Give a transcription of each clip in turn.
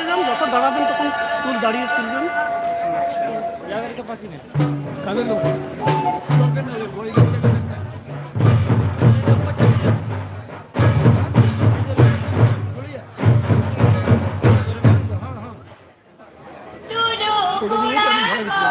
বসে যান, যখন দাঁড়াবেন তখন টুল দাঁড়িয়ে তুলবেন। কাদের লোক? ওটা নিয়েই তো আমি ভাড়া দিচ্ছি।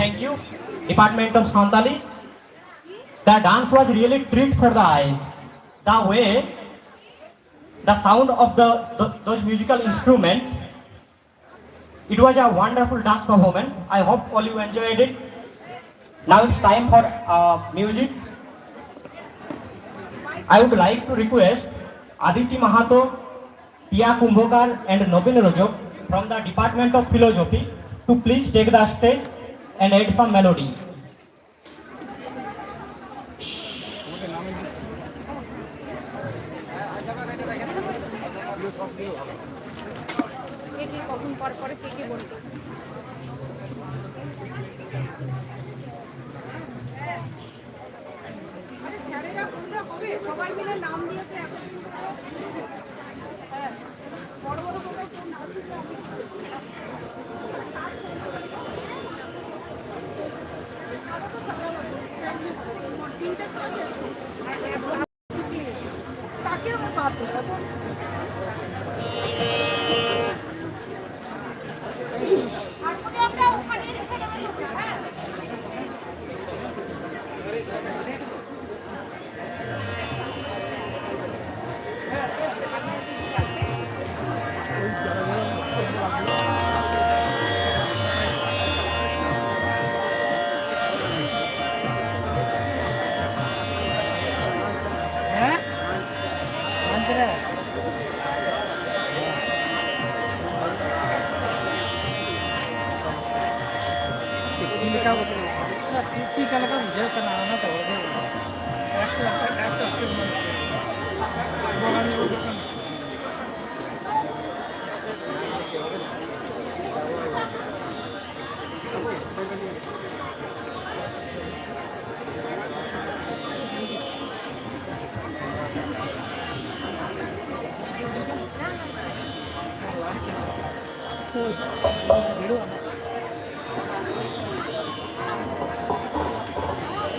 Thank you, Department of Santali. The dance was really treat for the eyes. The way, the sound of those musical instruments, it was a wonderful dance performance. I hope all you enjoyed it. Now it's time for music. I would like to request Aditi Mahato, Tia Kumbhokar and Nobin Rojok from the Department of Philosophy to please take the stage and add some melody. কে কে কখন পর পরে কে কে বলতো আরে স্যারেরা বললে হবে সবাই মিলে নাম দিয়েছে Hello, hello.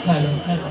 Hello hello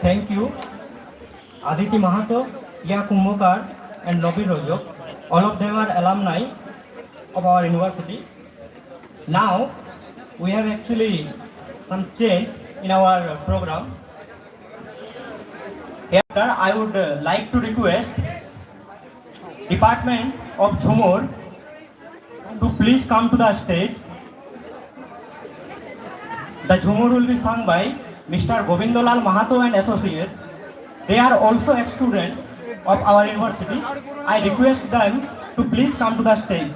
Thank you, Aditi Mahato, Iya Kumbhakar, and Nobir Rojok. All of them are alumni of our university. Now, we have actually some change in our program. Here, I would like to request Department of Jhumur to please come to the stage. The Jhumur will be sung by Mr. Govindolal Mahato and Associates. They are also ex-students of our university. I request them to please come to the stage.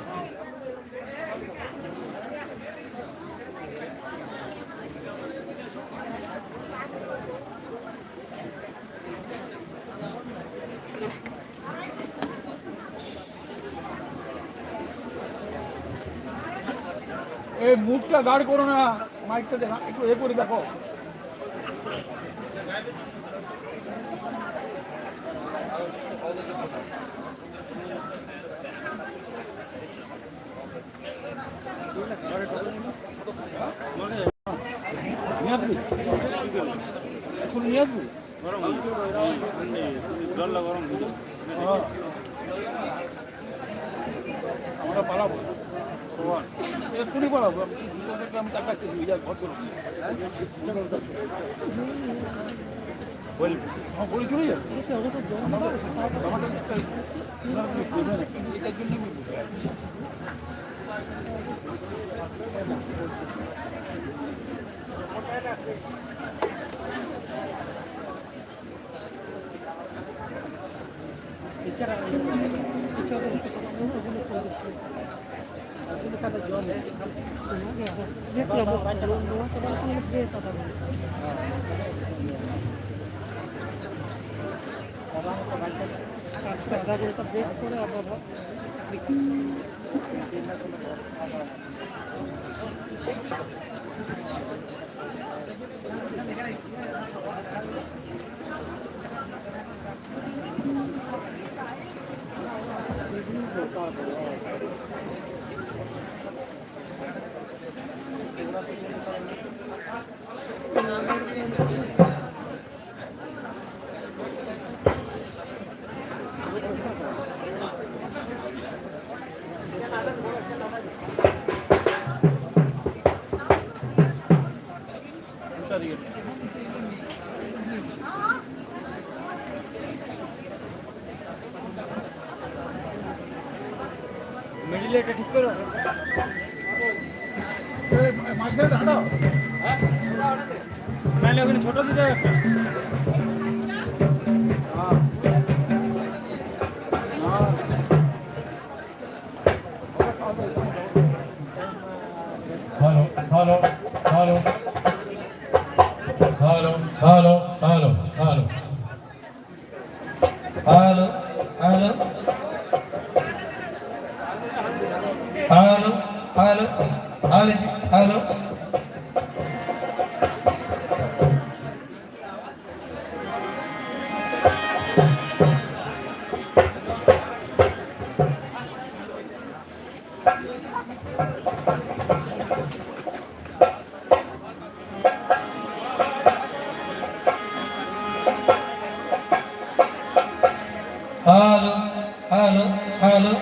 এই মুখটা গাড় করো না, মাইকটা দেখা একটু এ করে দেখো। নিয়ে আসবি এখন নিয়ে আসবি আমরা পালাবো এক্ষুনি পালাবো আমি টাকা ঘর করবো বলি চলে যাবে এটার জন্য মিডিলে এটা ঠিক করো মাঝখানে দাঁড়াও হ্যাঁ নাহলে ওখানে ছোট দিতে একটা Hello, hello, hello, hello, hello, hello, hello, hello, hello, hello, hello, hello. Hello, hello, hello.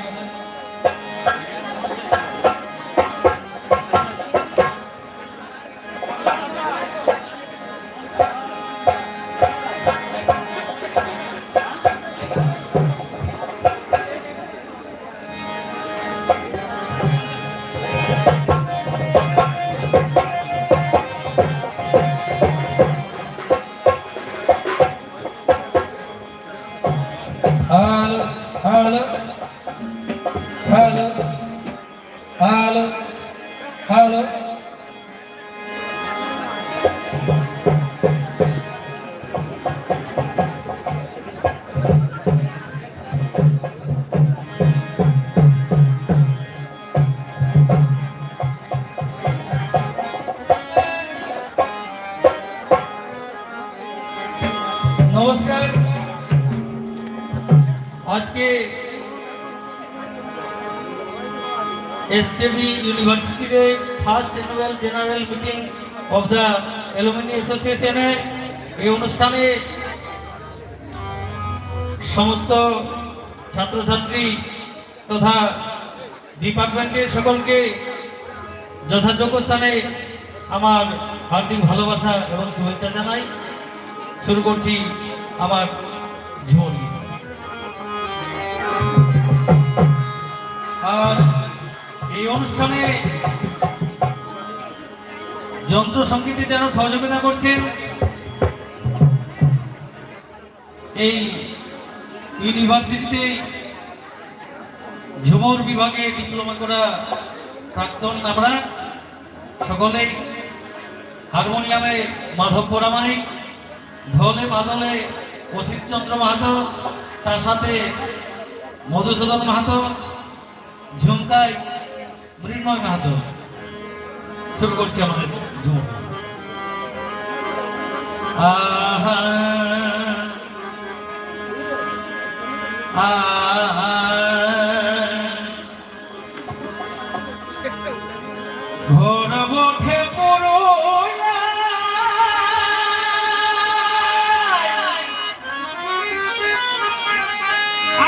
Hello, hello, hello, hello, hello. নমস্কার আজকে SKBU ইউনিভার্সিটিতে first annual general meeting of the alumni অ্যাসোসিয়েশনের এই অনুষ্ঠানে সমস্ত ছাত্রছাত্রী তথা ডিপার্টমেন্টের সকলকে যথাযোগ্য স্থানে আমার হার্দিক ভালোবাসা এবং শুভেচ্ছা জানাই। শুরু করছি আমার ঝোল। আর এই অনুষ্ঠানে যন্ত্র সঙ্গীতে যারা সহযোগিতা করছেন এই ইউনিভার্সিটিতে ঝুমুর বিভাগে ডিপ্লোমা করা প্রাক্তন আমরা সকলেই, হারমোনিয়ামে মাধব পরামানিক, ঢোলে মাদলে অসিত চন্দ্র মাহাতো, তার সাথে মধুসূদন মাহাতো, ঝুমকায় মৃন্ময় মাহাতো। শুরু করছি আমাদের ঝুমুর। আহা আহা ঘোর বঠে পড়োয়া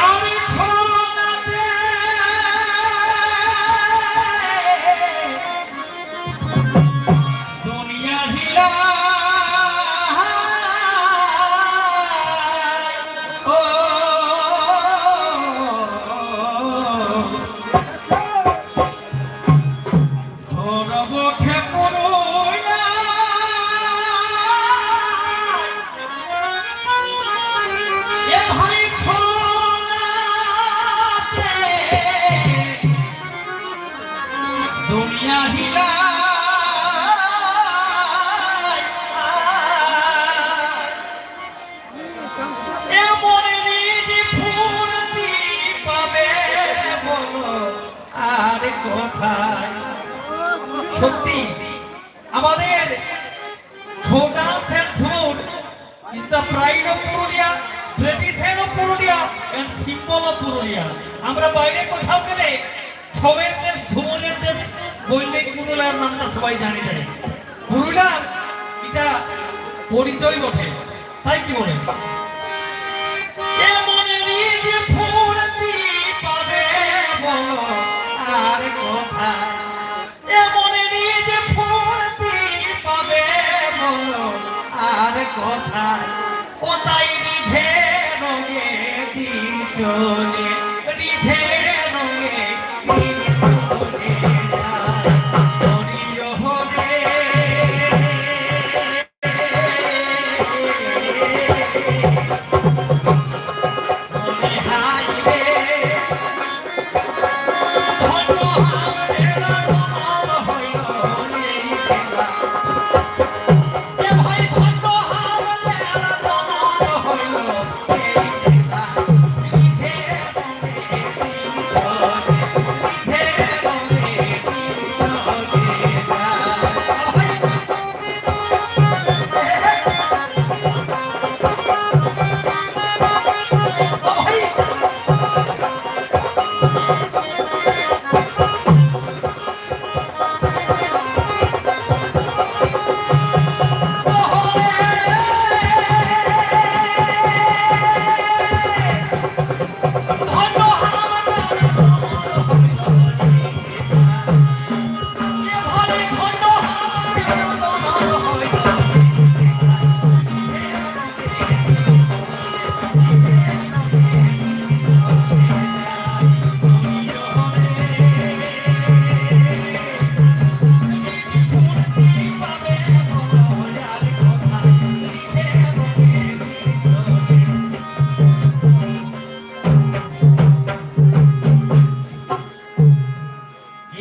আমি ছোনাতে দুনিয়া হিলা ও ঘোর বঠে পড়োয়া এ ভাই ছোনাতে দুনিয়া হিলা এমন নিজ ফুর্তি পাবে বলো আর কোথায়। সত্যি আমাদের Chhau dance and Jhumur is the pride of Purulia, tradition of Purulia and symbol of Purulia. আমরা বাইরে কোথাও গেলে ছৌয়ের দেশ, ঝুমুরের দেশ বললে পুরুলিয়ার নামটা সবাই জানে যায়। পুরুলিয়ার এটা পরিচয় বটে, তাই কি বলেন? এমন নিজ ফুর্তি পাবে বলো আর কোথায়। এমন নিজ ফুর্তি পাবে বলো কোথায় ও তাই রিঝে রঙে দিন চলে রিঝে রঙে দিন চলে যায় হরিয় হরে মনে হাই রে ধন্য হাওড়েরা কমল হইল এই খেলা এ ভাই ধন্য হাওড়েরা কমল হইল এই খেলা রিঝে রঙে দিন চলে রিঝে রঙে দিন চলে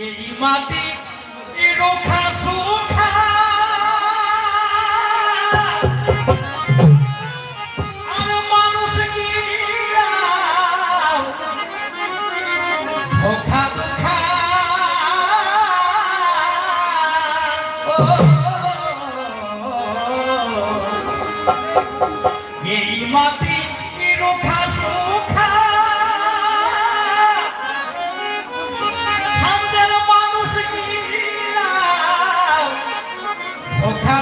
এই মাটি রোখা সুখা আর মানুষ কি ধোখা ধোখা এই মাটি রোখা সুখা আমাদের মানুষ কি ধোখা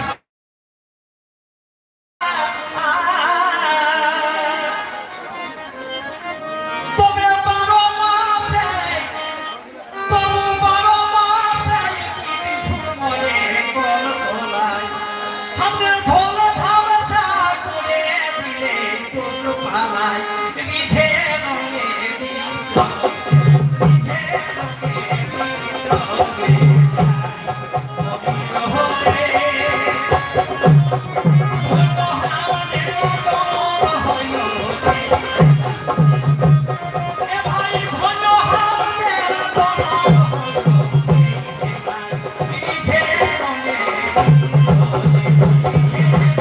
তবে 12 মাসে তবু 12 মাসে কিছু মনে কল তোলায় আমাদের ঢোল ধামসা করে দিলে কোন পালায় রিঝে রঙে দিন Yeah.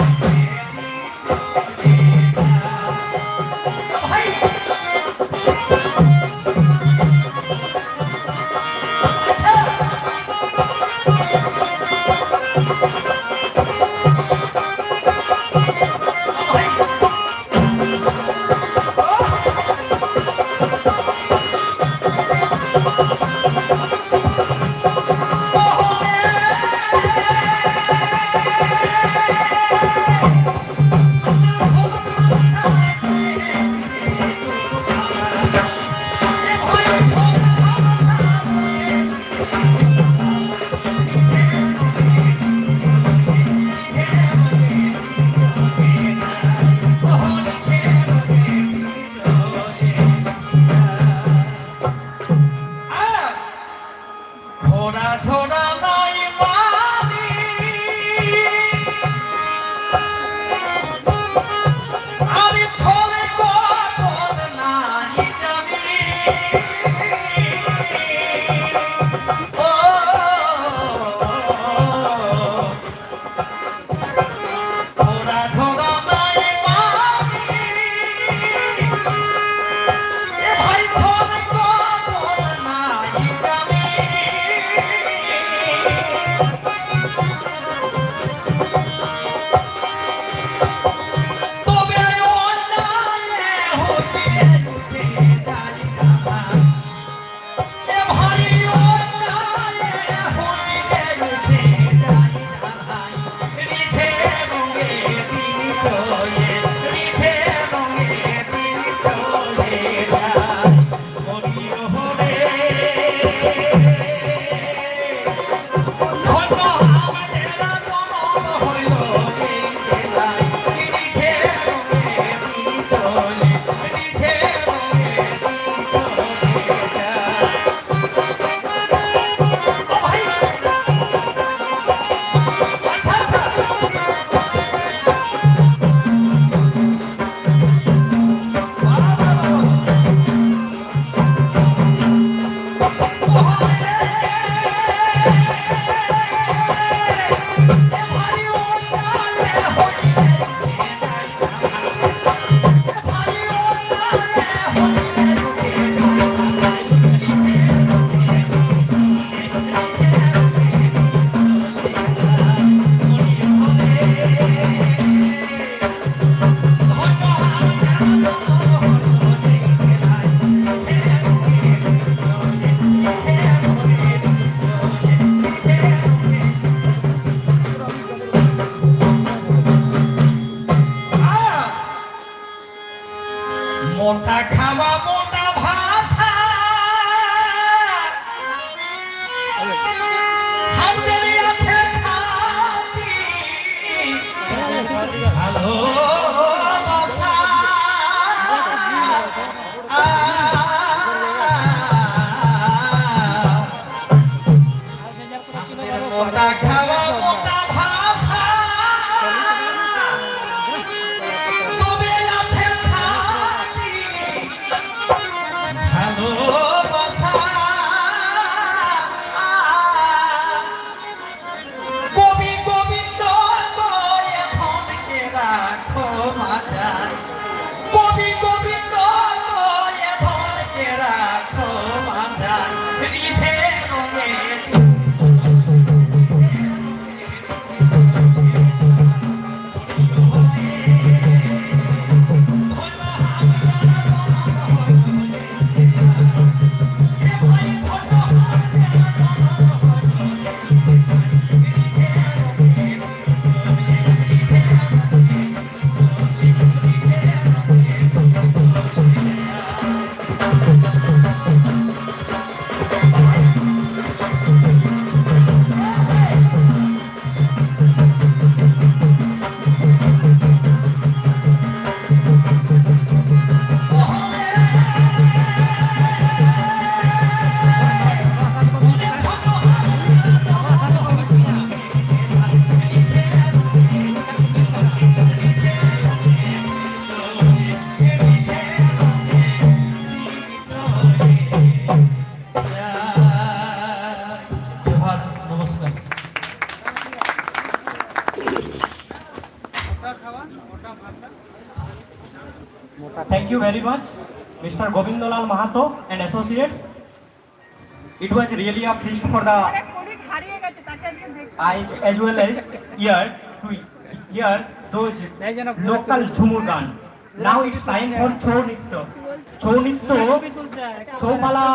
মোটা খাওয়া মোটা ভাষা আমাদের আছে খাঁটি ভালোবাসা। মোটা খাওয়া মোটা ভাষা তবে আছে খাঁটি ভালোবাসা। কবি গোবিন্দ এখন কে রাখো মাচায়, কবি গোবিন্দ এখন কে রাখো মাচায়। রিঝে রঙে Thank you very much, Mr. Govindolal Mahato and Associates. It was really a feast for the eyes as well as ear to hear those local Jhumur Gan. Now it's time for Chou Nitya. Chou Nitya, Chou Pala,